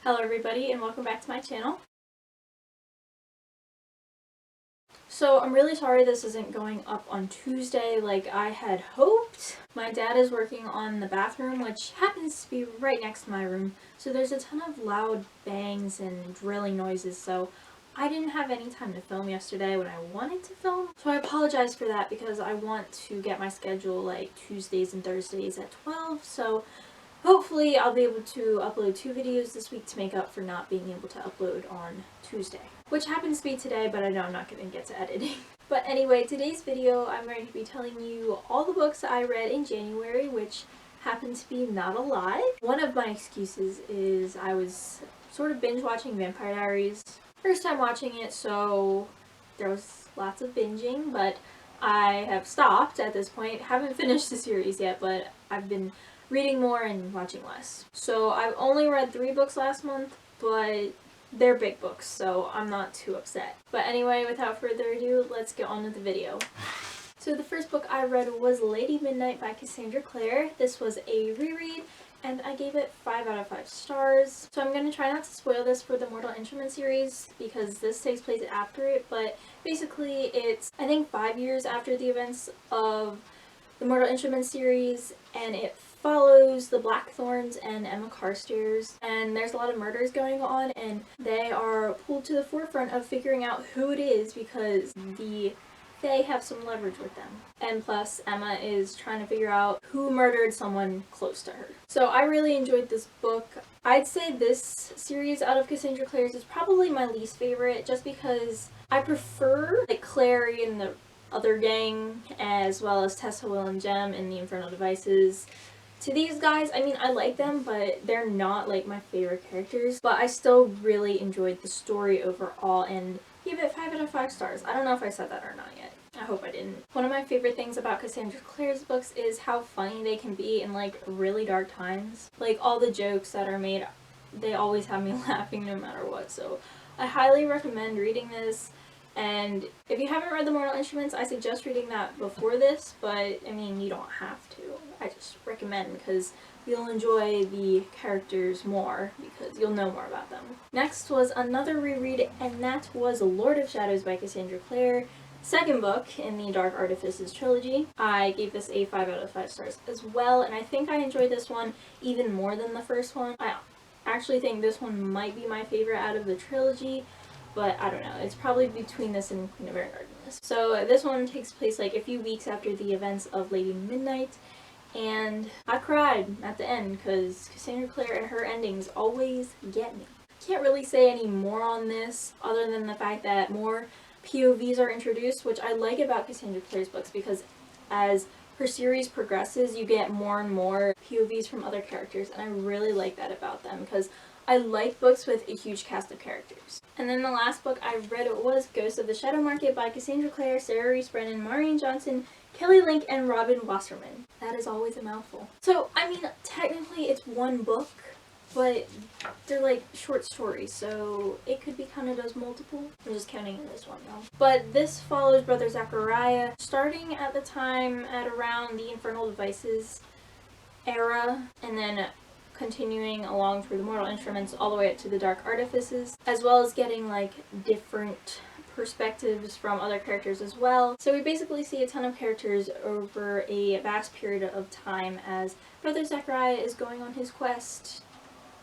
Hello everybody and welcome back to my channel. So I'm really sorry this isn't going up on Tuesday like I had hoped. My dad is working on the bathroom, which happens to be right next to my room, so there's a ton of loud bangs and drilling noises, so I didn't have any time to film yesterday when I wanted to film. So I apologize for that because I want to get my schedule like Tuesdays and Thursdays at 12, so hopefully I'll be able to upload 2 videos this week to make up for not being able to upload on Tuesday. Which happens to be today, but I know I'm not going to get to editing. But anyway, today's video I'm going to be telling you all the books I read in January, which happened to be not a lot. One of my excuses is I was sort of binge watching Vampire Diaries. First time watching it, so there was lots of binging, but I have stopped at this point. Haven't finished the series yet, but I've been reading more and watching less. So I've only read 3 books last month, but they're big books, so I'm not too upset. But anyway, without further ado, let's get on with the video. So the first book I read was Lady Midnight by Cassandra Clare. This was a reread, and I gave it 5 out of 5 stars. So I'm going to try not to spoil this for the Mortal Instruments series, because this takes place after it, but basically it's, I think, 5 years after the events of the Mortal Instruments series, and it follows the Blackthorns and Emma Carstairs, and there's a lot of murders going on, and they are pulled to the forefront of figuring out who it is because they have some leverage with them. And plus, Emma is trying to figure out who murdered someone close to her. So I really enjoyed this book. I'd say this series out of Cassandra Clare's is probably my least favorite, just because I prefer like Clary and the other gang, as well as Tessa, Will, and Jem in the Infernal Devices. To these guys, I mean, I like them, but they're not like my favorite characters. But I still really enjoyed the story overall and gave it 5 out of 5 stars. I don't know if I said that or not yet. I hope I didn't. One of my favorite things about Cassandra Clare's books is how funny they can be in like really dark times. Like all the jokes that are made, they always have me laughing no matter what. So I highly recommend reading this. And if you haven't read The Mortal Instruments, I suggest reading that before this, but I mean, you don't have to. I just recommend because you'll enjoy the characters more because you'll know more about them. Next was another reread, and that was Lord of Shadows by Cassandra Clare. Second book in the Dark Artifices trilogy. I gave this a 5 out of 5 stars as well, and I think I enjoyed this one even more than the first one. I actually think this one might be my favorite out of the trilogy, but I don't know. It's probably between this and Queen of Air and Darkness. So this one takes place like a few weeks after the events of Lady Midnight, and I cried at the end because Cassandra Clare and her endings always get me. Can't really say any more on this other than the fact that more POVs are introduced, which I like about Cassandra Clare's books because as her series progresses, you get more and more POVs from other characters, and I really like that about them because I like books with a huge cast of characters. And then the last book I read was Ghost of the Shadow Market by Cassandra Clare, Sarah Rees Brennan, Maureen Johnson, Kelly Link, and Robin Wasserman. That is always a mouthful. So, I mean, technically it's one book, but they're like short stories, so it could be counted as multiple. I'm just counting in this one though. But this follows Brother Zachariah, starting at the time at around the Infernal Devices era, and then continuing along through the Mortal Instruments all the way up to the Dark Artifices, as well as getting like different perspectives from other characters as well. So we basically see a ton of characters over a vast period of time as Brother Zachariah is going on his quest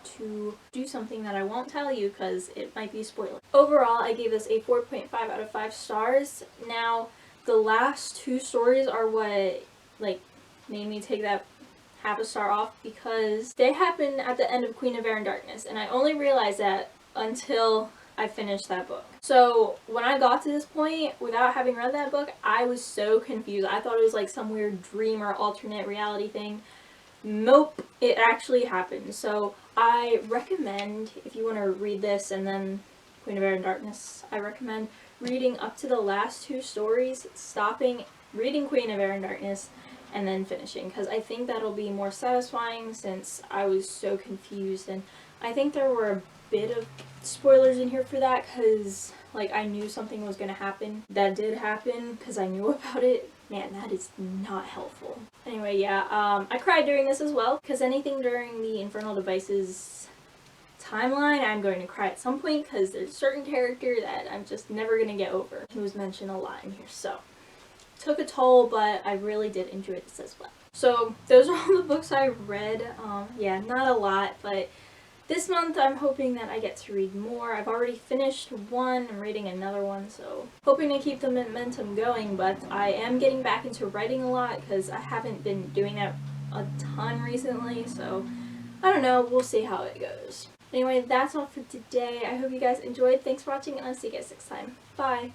to do something that I won't tell you because it might be a spoiler. Overall, I gave this a 4.5 out of 5 stars. Now, the last 2 stories are what like made me take that half a star off because they happen at the end of Queen of Air and Darkness, and I only realized that until I finished that book. So when I got to this point, without having read that book, I was so confused. I thought it was like some weird dream or alternate reality thing. Nope, it actually happened. So I recommend, if you want to read this and then Queen of Air and Darkness, I recommend reading up to the last 2 stories, stopping, reading Queen of Air and Darkness, and then finishing, because I think that'll be more satisfying since I was so confused. And I think there were a bit of spoilers in here for that because like I knew something was going to happen that did happen because I knew about it. Man, that is not helpful. Anyway, yeah, I cried during this as well because anything during the Infernal Devices timeline, I'm going to cry at some point because there's a certain character that I'm just never going to get over, who was mentioned a lot in here. So, took a toll, but I really did enjoy this as well. So, those are all the books I read. Yeah, not a lot, but this month I'm hoping that I get to read more. I've already finished one, I'm reading another one, so hoping to keep the momentum going, but I am getting back into writing a lot because I haven't been doing that a ton recently, so I don't know, we'll see how it goes. Anyway, that's all for today. I hope you guys enjoyed. Thanks for watching, and I'll see you guys next time. Bye!